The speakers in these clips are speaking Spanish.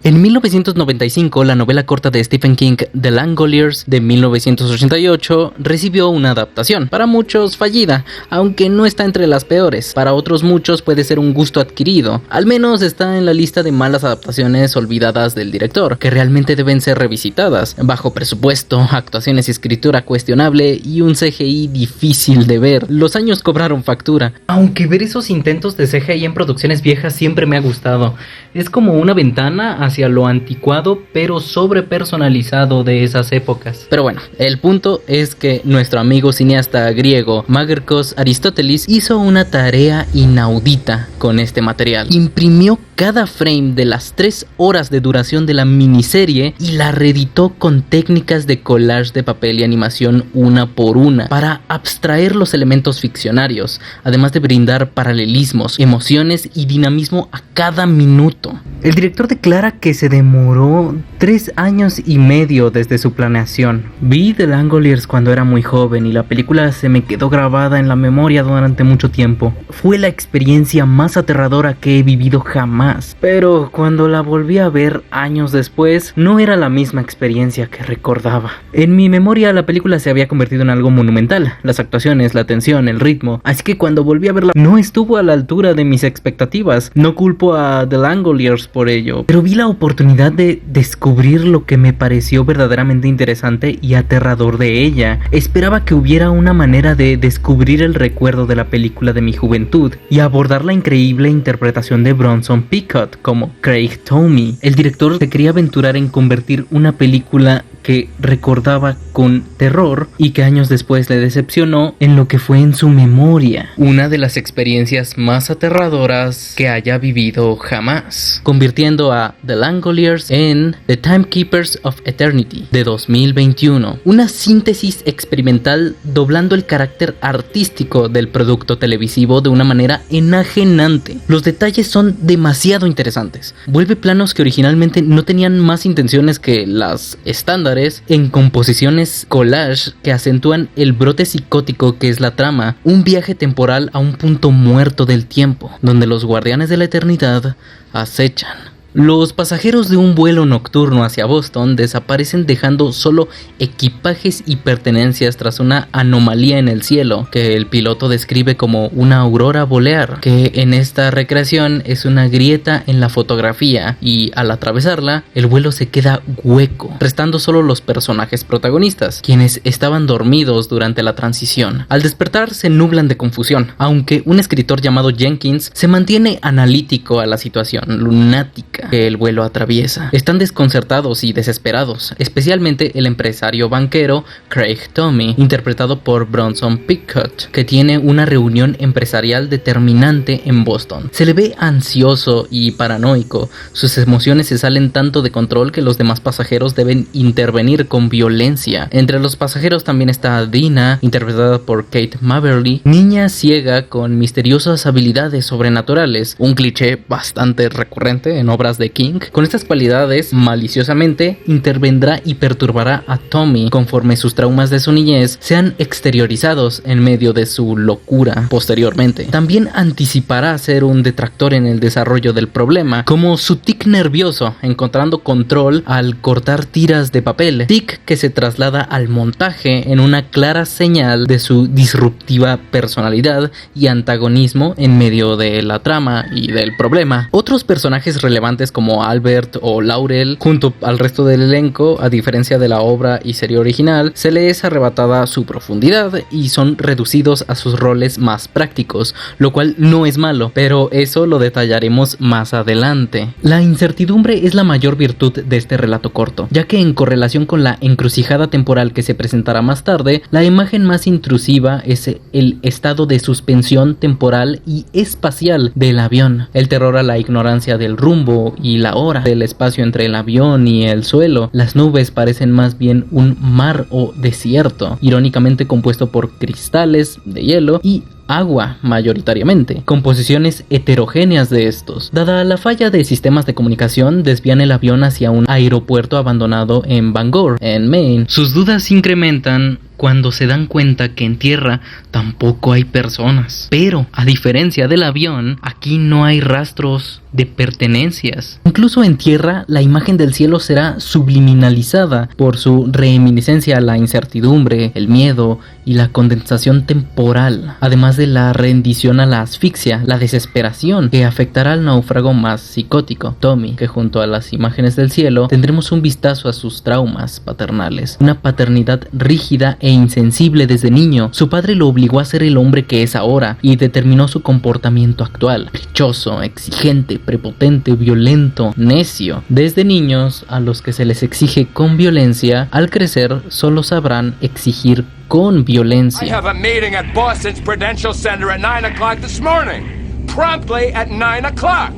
En 1995, la novela corta de Stephen King, The Langoliers, de 1988, recibió una adaptación, para muchos fallida, aunque no está entre las peores. Para otros muchos puede ser un gusto adquirido, al menos está en la lista de malas adaptaciones olvidadas del director, que realmente deben ser revisitadas. Bajo presupuesto, actuaciones y escritura cuestionable y un CGI difícil de ver. Los años cobraron factura. Aunque ver esos intentos de CGI en producciones viejas siempre me ha gustado. Es como una ventana hacia lo anticuado pero sobrepersonalizado de esas épocas. Pero bueno, el punto es que nuestro amigo cineasta griego Mágerkos Aristótelis hizo una tarea inaudita con este material. Imprimió cada frame de las 3 horas de duración de la miniserie y la reeditó con técnicas de collage de papel y animación una por una para abstraer los elementos ficcionarios, además de brindar paralelismos, emociones y dinamismo a cada minuto. El director declara que se demoró 3 años y medio desde su planeación. Vi The Langoliers cuando era muy joven y la película se me quedó grabada en la memoria durante mucho tiempo. Fue la experiencia más aterradora que he vivido jamás. Pero cuando la volví a ver años después, no era la misma experiencia que recordaba. En mi memoria la película se había convertido en algo monumental. Las actuaciones, la tensión, el ritmo. Así que cuando volví a verla no estuvo a la altura de mis expectativas. No culpo a The Langoliers por ello, pero vi la oportunidad de descubrir lo que me pareció verdaderamente interesante y aterrador de ella. Esperaba que hubiera una manera de descubrir el recuerdo de la película de mi juventud y abordar la increíble interpretación de Bronson Pinchot como Craig Toomey. El director se quería aventurar en convertir una película que recordaba con terror y que años después le decepcionó en lo que fue en su memoria. Una de las experiencias más aterradoras que haya vivido jamás, convirtiendo a The Langoliers en The Timekeepers of Eternity de 2021, una síntesis experimental doblando el carácter artístico del producto televisivo de una manera enajenante. Los detalles son demasiado interesantes. Vuelve planos que originalmente no tenían más intenciones que las estándares en composiciones collage que acentúan el brote psicótico que es la trama, un viaje temporal a un punto muerto del tiempo, donde los guardianes de la eternidad acechan. Los pasajeros de un vuelo nocturno hacia Boston desaparecen dejando solo equipajes y pertenencias tras una anomalía en el cielo que el piloto describe como una aurora boreal, que en esta recreación es una grieta en la fotografía y al atravesarla el vuelo se queda hueco, restando solo los personajes protagonistas, quienes estaban dormidos durante la transición. Al despertar se nublan de confusión, aunque un escritor llamado Jenkins se mantiene analítico a la situación lunática que el vuelo atraviesa. Están desconcertados y desesperados, especialmente el empresario banquero Craig Toomey, interpretado por Bronson Pinchot, que tiene una reunión empresarial determinante en Boston. Se le ve ansioso y paranoico, sus emociones se salen tanto de control que los demás pasajeros deben intervenir con violencia. Entre los pasajeros también está Dina, interpretada por Kate Maberly, niña ciega con misteriosas habilidades sobrenaturales, un cliché bastante recurrente en obras de King. Con estas cualidades, maliciosamente intervendrá y perturbará a Tommy conforme sus traumas de su niñez sean exteriorizados en medio de su locura posteriormente. También anticipará ser un detractor en el desarrollo del problema, como su tic nervioso, encontrando control al cortar tiras de papel, tic que se traslada al montaje en una clara señal de su disruptiva personalidad y antagonismo en medio de la trama y del problema. Otros personajes relevantes como Albert o Laurel, junto al resto del elenco, a diferencia de la obra y serie original, se les es arrebatada su profundidad y son reducidos a sus roles más prácticos, lo cual no es malo, pero eso lo detallaremos más adelante. La incertidumbre es la mayor virtud de este relato corto, ya que en correlación con la encrucijada temporal que se presentará más tarde, la imagen más intrusiva es el estado de suspensión temporal y espacial del avión, el terror a la ignorancia del rumbo y la hora, del espacio entre el avión y el suelo. Las nubes parecen más bien un mar o desierto, irónicamente compuesto por cristales de hielo y agua mayoritariamente, composiciones heterogéneas de estos. Dada la falla de sistemas de comunicación, desvían el avión hacia un aeropuerto abandonado en Bangor, en Maine. Sus dudas se incrementan cuando se dan cuenta que en tierra tampoco hay personas. Pero, a diferencia del avión, aquí no hay rastros de pertenencias. Incluso en tierra, la imagen del cielo será subliminalizada por su reminiscencia a la incertidumbre, el miedo y la condensación temporal, además de la rendición a la asfixia, la desesperación que afectará al náufrago más psicótico, Tommy, que junto a las imágenes del cielo tendremos un vistazo a sus traumas paternales, una paternidad rígida e insensible desde niño. Su padre lo obligó a ser el hombre que es ahora y determinó su comportamiento actual, caprichoso, exigente, prepotente, violento, necio. Desde niños, a los que se les exige con violencia, al crecer solo sabrán exigir con violencia. I have a meeting at Boston's Prudential Center at 9 o'clock this morning. Promptly at 9 o'clock.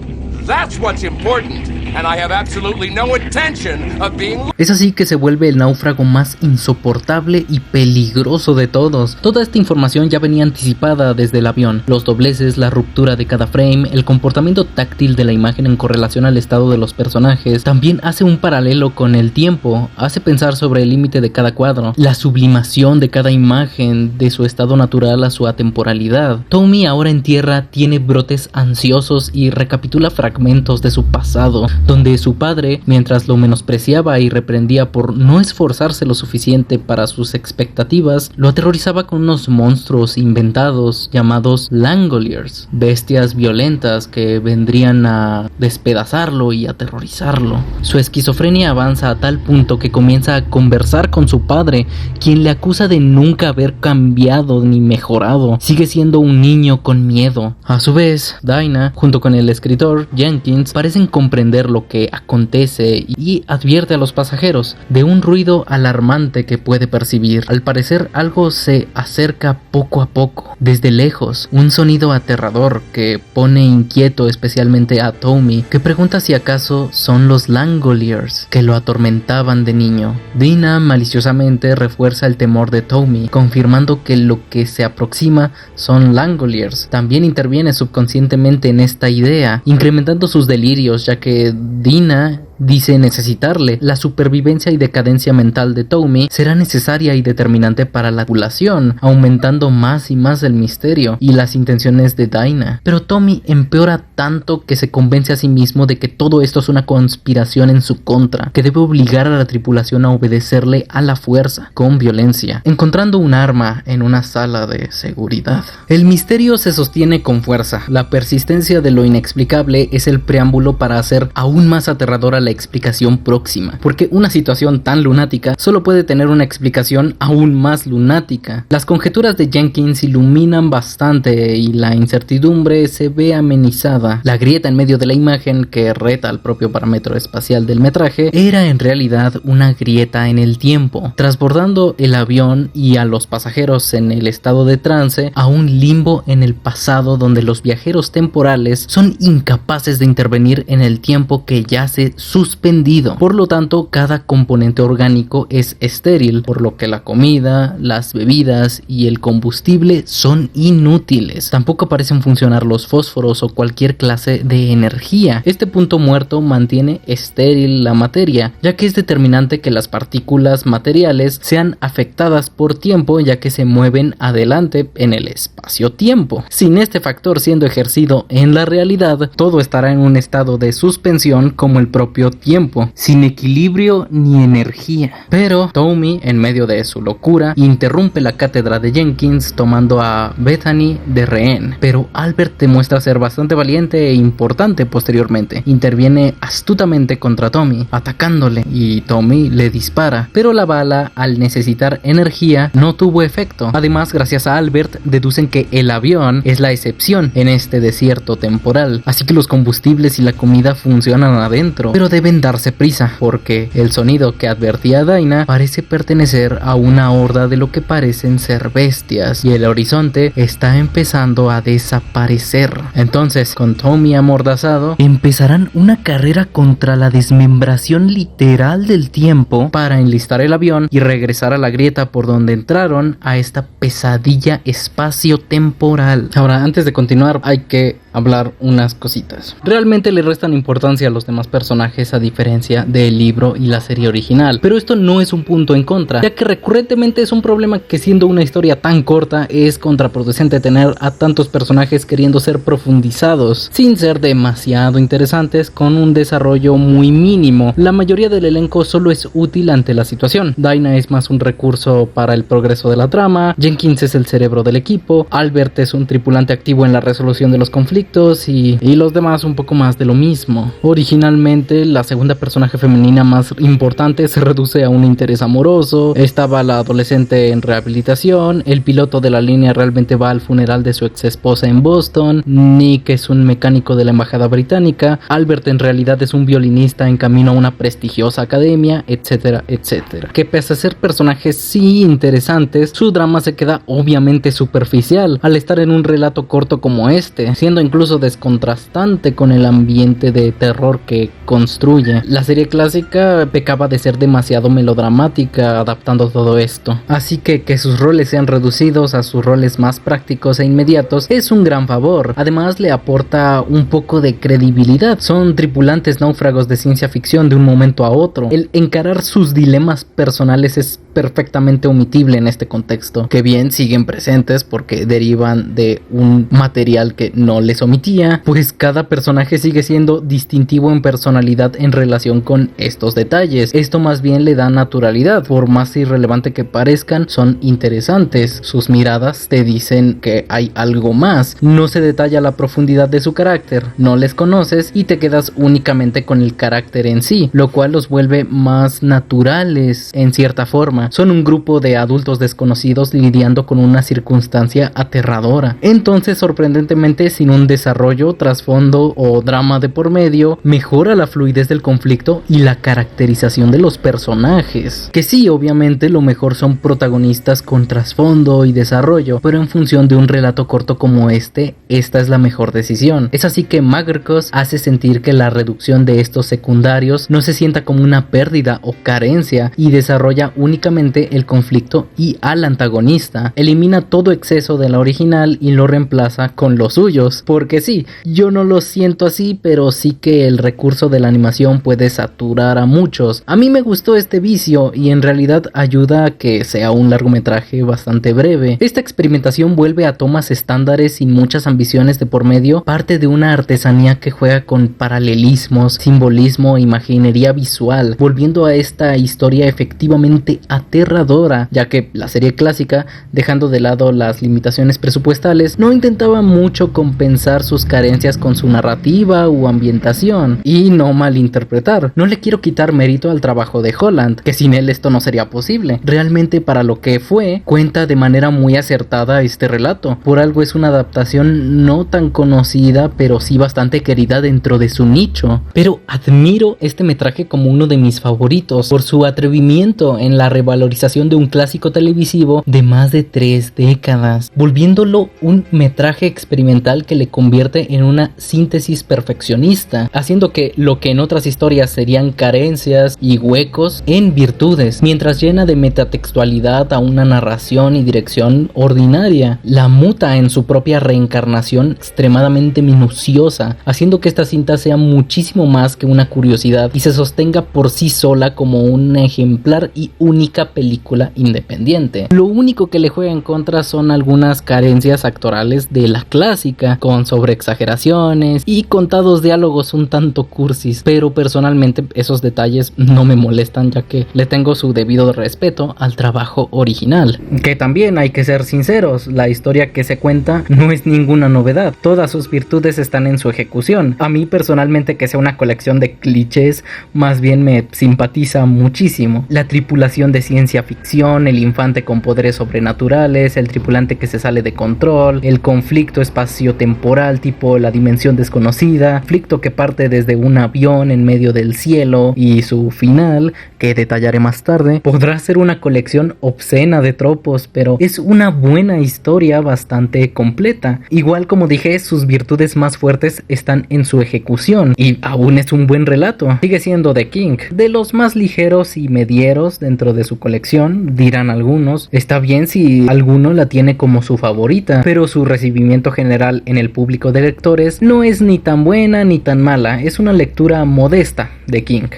That's what's important. And I have absolutely no intention of being... Es así que se vuelve el náufrago más insoportable y peligroso de todos. Toda esta información ya venía anticipada desde el avión. Los dobleces, la ruptura de cada frame, el comportamiento táctil de la imagen en correlación al estado de los personajes. También hace un paralelo con el tiempo. Hace pensar sobre el límite de cada cuadro. La sublimación de cada imagen, de su estado natural a su atemporalidad. Tommy, ahora en tierra, tiene brotes ansiosos y recapitula fragmentos de su pasado, donde su padre, mientras lo menospreciaba y reprendía por no esforzarse lo suficiente para sus expectativas, lo aterrorizaba con unos monstruos inventados llamados Langoliers, bestias violentas que vendrían a despedazarlo y aterrorizarlo. Su esquizofrenia avanza a tal punto que comienza a conversar con su padre, quien le acusa de nunca haber cambiado ni mejorado. Sigue siendo un niño con miedo. A su vez, Dinah, junto con el escritor Jenkins, parecen comprender lo que acontece y advierte a los pasajeros de un ruido alarmante que puede percibir. Al parecer algo se acerca poco a poco, desde lejos, un sonido aterrador que pone inquieto especialmente a Tommy, que pregunta si acaso son los Langoliers que lo atormentaban de niño. Dinah maliciosamente refuerza el temor de Tommy, confirmando que lo que se aproxima son Langoliers. También interviene subconscientemente en esta idea, incrementando sus delirios, ya que Dinah dice necesitarle. La supervivencia y decadencia mental de Tommy será necesaria y determinante para la población, aumentando más y más el misterio y las intenciones de Dinah. Pero Tommy empeora tanto que se convence a sí mismo de que todo esto es una conspiración en su contra, que debe obligar a la tripulación a obedecerle a la fuerza, con violencia, encontrando un arma en una sala de seguridad. El misterio se sostiene con fuerza. La persistencia de lo inexplicable es el preámbulo para hacer aún más aterradora la explicación próxima, porque una situación tan lunática solo puede tener una explicación aún más lunática. Las conjeturas de Jenkins iluminan bastante y la incertidumbre se ve amenizada. La grieta en medio de la imagen, que reta al propio parámetro espacial del metraje, era en realidad una grieta en el tiempo, transbordando el avión y a los pasajeros en el estado de trance a un limbo en el pasado donde los viajeros temporales son incapaces de intervenir en el tiempo que yace suspendido. Por lo tanto, cada componente orgánico es estéril, por lo que la comida, las bebidas y el combustible son inútiles. Tampoco parecen funcionar los fósforos o cualquier clase de energía. Este punto muerto mantiene estéril la materia, ya que es determinante que las partículas materiales sean afectadas por tiempo, ya que se mueven adelante en el espacio-tiempo. Sin este factor siendo ejercido en la realidad, todo estará en un estado de suspensión como el propio tiempo, sin equilibrio ni energía. Pero Tommy, en medio de su locura, interrumpe la cátedra de Jenkins tomando a Bethany de rehén. Pero Albert demuestra ser bastante valiente e importante posteriormente. Interviene astutamente contra Tommy, atacándole, y Tommy le dispara, pero la bala, al necesitar energía, no tuvo efecto. Además, gracias a Albert, deducen que el avión es la excepción en este desierto temporal, así que los combustibles y la comida funcionan adentro, pero deben darse prisa, porque el sonido que advertía a Dinah parece pertenecer a una horda de lo que parecen ser bestias, y el horizonte está empezando a desaparecer. Entonces, con Tommy amordazado, empezarán una carrera contra la desmembración literal del tiempo para enlistar el avión y regresar a la grieta por donde entraron, a esta pesadilla espacio-temporal. Ahora, antes de continuar, hay que hablar unas cositas. Realmente le restan importancia a los demás personajes a diferencia del libro y la serie original, pero esto no es un punto en contra, ya que recurrentemente es un problema que siendo una historia tan corta es contraproducente tener a tantos personajes queriendo ser profundizados, sin ser demasiado interesantes, con un desarrollo muy mínimo. La mayoría del elenco solo es útil ante la situación. Dinah es más un recurso para el progreso de la trama, Jenkins es el cerebro del equipo, Albert es un tripulante activo en la resolución de los conflictos y los demás un poco más de lo mismo. Originalmente la segunda personaje femenina más importante se reduce a un interés amoroso, estaba la adolescente en rehabilitación, el piloto de la línea realmente va al funeral de su ex esposa en Boston, Nick es un mecánico de la embajada británica, Albert en realidad es un violinista en camino a una prestigiosa academia, etcétera, etcétera. Que pese a ser personajes sí interesantes, su drama se queda obviamente superficial al estar en un relato corto como este, siendo incluso descontrastante con el ambiente de terror que construye. La serie clásica pecaba de ser demasiado melodramática adaptando todo esto, así que sus roles sean reducidos a sus roles más prácticos e inmediatos es un gran favor. Además le aporta un poco de credibilidad, son tripulantes náufragos de ciencia ficción de un momento a otro. El encarar sus dilemas personales es perfectamente omitible en este contexto, que bien siguen presentes porque derivan de un material que no les omitía, pues cada personaje sigue siendo distintivo en personalidad en relación con estos detalles. Esto más bien le da naturalidad, por más irrelevante que parezcan, son interesantes, sus miradas te dicen que hay algo más, no se detalla la profundidad de su carácter, no les conoces y te quedas únicamente con el carácter en sí, lo cual los vuelve más naturales en cierta forma. Son un grupo de adultos desconocidos lidiando con una circunstancia aterradora. Entonces, sorprendentemente, sin un desarrollo, trasfondo o drama de por medio, mejora la fluidez del conflicto y la caracterización de los personajes. Que sí, obviamente, lo mejor son protagonistas con trasfondo y desarrollo, pero en función de un relato corto como este, esta es la mejor decisión. Es así que Magercos hace sentir que la reducción de estos secundarios no se sienta como una pérdida o carencia y desarrolla únicamente el conflicto y al antagonista. Elimina todo exceso de la original y lo reemplaza con los suyos, porque sí, yo no lo siento así, pero sí que el recurso de la animación puede saturar a muchos. A mí me gustó este vicio y en realidad ayuda a que sea un largometraje bastante breve. Esta experimentación vuelve a tomas estándares sin muchas ambiciones de por medio, parte de una artesanía que juega con paralelismos, simbolismo e imaginería visual, volviendo a esta historia efectivamente aterradora, ya que la serie clásica, dejando de lado las limitaciones presupuestales, no intentaba mucho compensar sus carencias con su narrativa u ambientación. Y no malinterpretar, no le quiero quitar mérito al trabajo de Holland, que sin él esto no sería posible. Realmente para lo que fue, cuenta de manera muy acertada este relato. Por algo es una adaptación no tan conocida, pero sí bastante querida dentro de su nicho. Pero admiro este metraje como uno de mis favoritos, por su atrevimiento en la revalorización de un clásico televisivo de más de 3 décadas, volviéndolo un metraje experimental que le convierte en una síntesis perfeccionista, haciendo que lo que en otras historias serían carencias y huecos en virtudes, mientras llena de metatextualidad a una narración y dirección ordinaria. La muta en su propia reencarnación extremadamente minuciosa, haciendo que esta cinta sea muchísimo más que una curiosidad y se sostenga por sí sola como un ejemplar y única película independiente. Lo único que le juega en contra son algunas carencias actorales de la clásica, con sobreexageraciones y contados diálogos un tanto cursis, pero personalmente esos detalles no me molestan, ya que le tengo su debido respeto al trabajo original. Que también hay que ser sinceros, la historia que se cuenta no es ninguna novedad, todas sus virtudes están en su ejecución. A mí personalmente que sea una colección de clichés, más bien me simpatiza muchísimo. La tripulación de ciencia ficción, el infante con poderes sobrenaturales, el tripulante que se sale de control, el conflicto espaciotemporal tipo la dimensión desconocida, conflicto que parte desde un avión en medio del cielo y su final, que detallaré más tarde, podrá ser una colección obscena de tropos, pero es una buena historia bastante completa. Igual como dije, sus virtudes más fuertes están en su ejecución y aún es un buen relato. Sigue siendo The King, de los más ligeros y medieros dentro de su su colección, dirán algunos. Está bien si alguno la tiene como su favorita, pero su recibimiento general en el público de lectores no es ni tan buena ni tan mala, es una lectura modesta de King.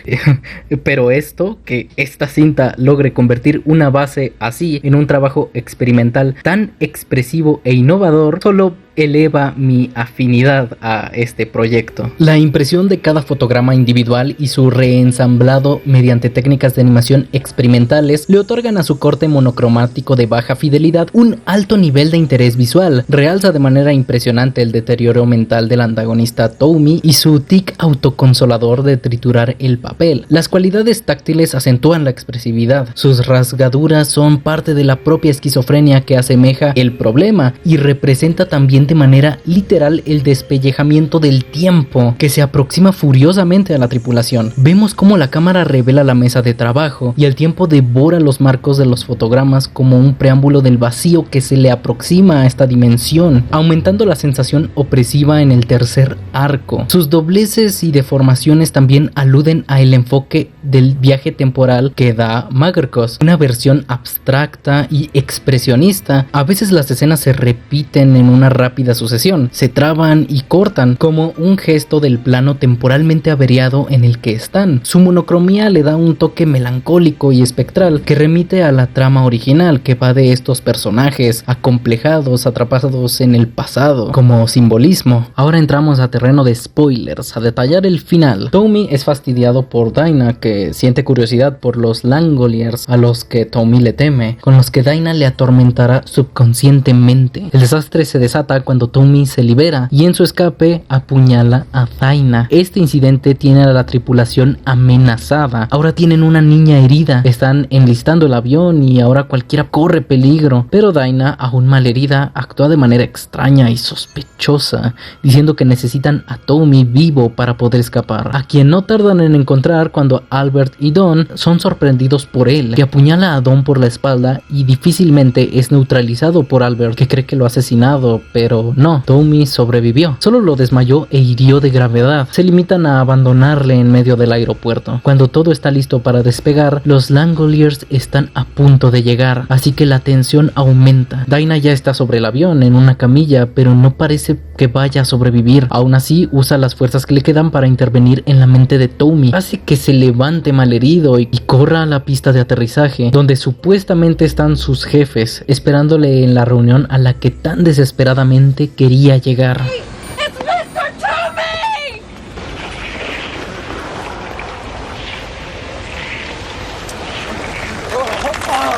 Pero esto, que esta cinta logre convertir una base así en un trabajo experimental tan expresivo e innovador, solo eleva mi afinidad a este proyecto. La impresión de cada fotograma individual y su reensamblado mediante técnicas de animación experimentales le otorgan a su corte monocromático de baja fidelidad un alto nivel de interés visual. Realza de manera impresionante el deterioro mental del antagonista Toumi y su tic autoconsolador de triturar el papel. Las cualidades táctiles acentúan la expresividad. Sus rasgaduras son parte de la propia esquizofrenia que asemeja el problema y representa también de manera literal el despellejamiento del tiempo que se aproxima furiosamente a la tripulación. Vemos cómo la cámara revela la mesa de trabajo y el tiempo devora los marcos de los fotogramas como un preámbulo del vacío que se le aproxima a esta dimensión, aumentando la sensación opresiva en el tercer arco. Sus dobleces y deformaciones también aluden a el enfoque del viaje temporal que da Magerkos, una versión abstracta y expresionista. A veces las escenas se repiten en una rápida sucesión, se traban y cortan como un gesto del plano temporalmente averiado en el que están. Su monocromía le da un toque melancólico y espectral que remite a la trama original, que va de estos personajes acomplejados, atrapados en el pasado como simbolismo. Ahora entramos a terreno de spoilers, a detallar el final. Toumi es fastidiado por Dinah, que siente curiosidad por los Langoliers a los que Toumi le teme, con los que Dinah le atormentará subconscientemente. El desastre se desata cuando Toumi se libera y en su escape apuñala a Dinah. Este incidente tiene a la tripulación amenazada. Ahora tienen una niña herida, están enlistando el avión y ahora cualquiera corre peligro, pero Dinah, aún malherida, actúa de manera extraña y sospechosa, diciendo que necesitan a Toumi vivo para poder escapar, a quien no tardan en encontrar cuando Albert y Don son sorprendidos por él, que apuñala a Don por la espalda y difícilmente es neutralizado por Albert, que cree que lo ha asesinado, pero no, Toumi sobrevivió. Solo lo desmayó e hirió de gravedad. Se limitan a abandonarle en medio del aeropuerto. Cuando todo está listo para despegar, los Langoliers están a punto de llegar, así que la tensión aumenta. Dinah ya está sobre el avión en una camilla, pero no parece que vaya a sobrevivir. Aún así, usa las fuerzas que le quedan para intervenir en la mente de Toumi. Hace que se levante malherido y corra a la pista de aterrizaje, donde supuestamente están sus jefes, esperándole en la reunión a la que tan desesperadamente quería llegar.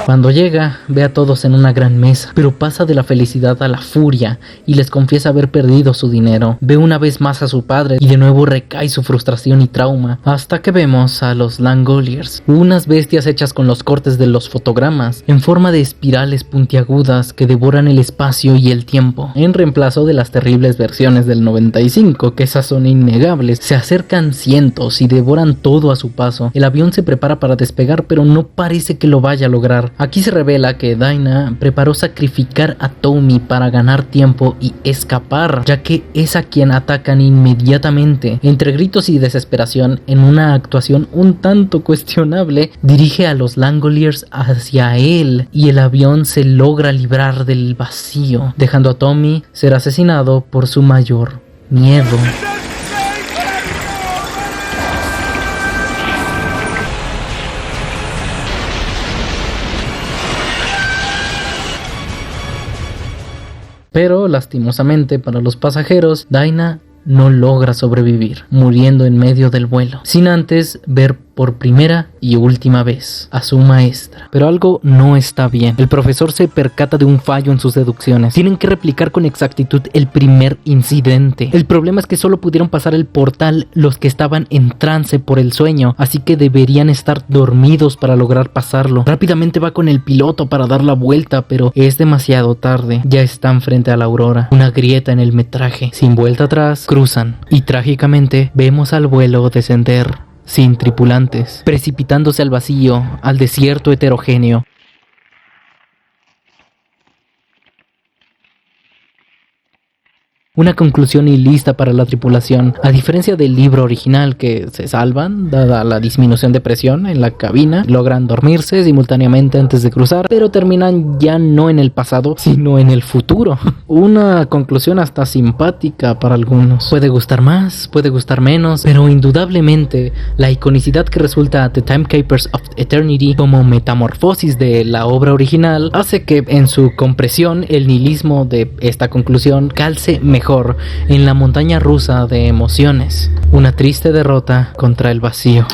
Cuando llega, ve a todos en una gran mesa, pero pasa de la felicidad a la furia y les confiesa haber perdido su dinero. Ve una vez más a su padre y de nuevo recae su frustración y trauma, hasta que vemos a los Langoliers, unas bestias hechas con los cortes de los fotogramas, en forma de espirales puntiagudas que devoran el espacio y el tiempo, en reemplazo de las terribles versiones del 95, que esas son innegables. Se acercan cientos y devoran todo a su paso. El avión se prepara para despegar, pero no parece que lo vaya a lograr. Aquí se revela que Dinah preparó sacrificar a Toumi para ganar tiempo y escapar, ya que es a quien atacan inmediatamente. Entre gritos y desesperación, en una actuación un tanto cuestionable, dirige a los Langoliers hacia él y el avión se logra librar del vacío, dejando a Toumi ser asesinado por su mayor miedo. Pero, lastimosamente para los pasajeros, Dinah no logra sobrevivir, muriendo en medio del vuelo, sin antes ver por primera y última vez a su maestra. Pero algo no está bien. El profesor se percata de un fallo en sus deducciones. Tienen que replicar con exactitud el primer incidente. El problema es que solo pudieron pasar el portal los que estaban en trance por el sueño, así que deberían estar dormidos para lograr pasarlo. Rápidamente va con el piloto para dar la vuelta, pero es demasiado tarde. Ya están frente a la aurora, una grieta en el metraje. Sin vuelta atrás, cruzan y trágicamente vemos al vuelo descender sin tripulantes, precipitándose al vacío, al desierto heterogéneo. una conclusión nihilista para la tripulación, a diferencia del libro original, que se salvan dada la disminución de presión en la cabina, logran dormirse simultáneamente antes de cruzar, pero terminan ya no en el pasado, sino en el futuro. Una conclusión hasta simpática para algunos. Puede gustar más, puede gustar menos, pero indudablemente la iconicidad que resulta The Timekeepers of Eternity como metamorfosis de la obra original hace que en su compresión el nihilismo de esta conclusión calce mejor en la montaña rusa de emociones, una triste derrota contra el vacío.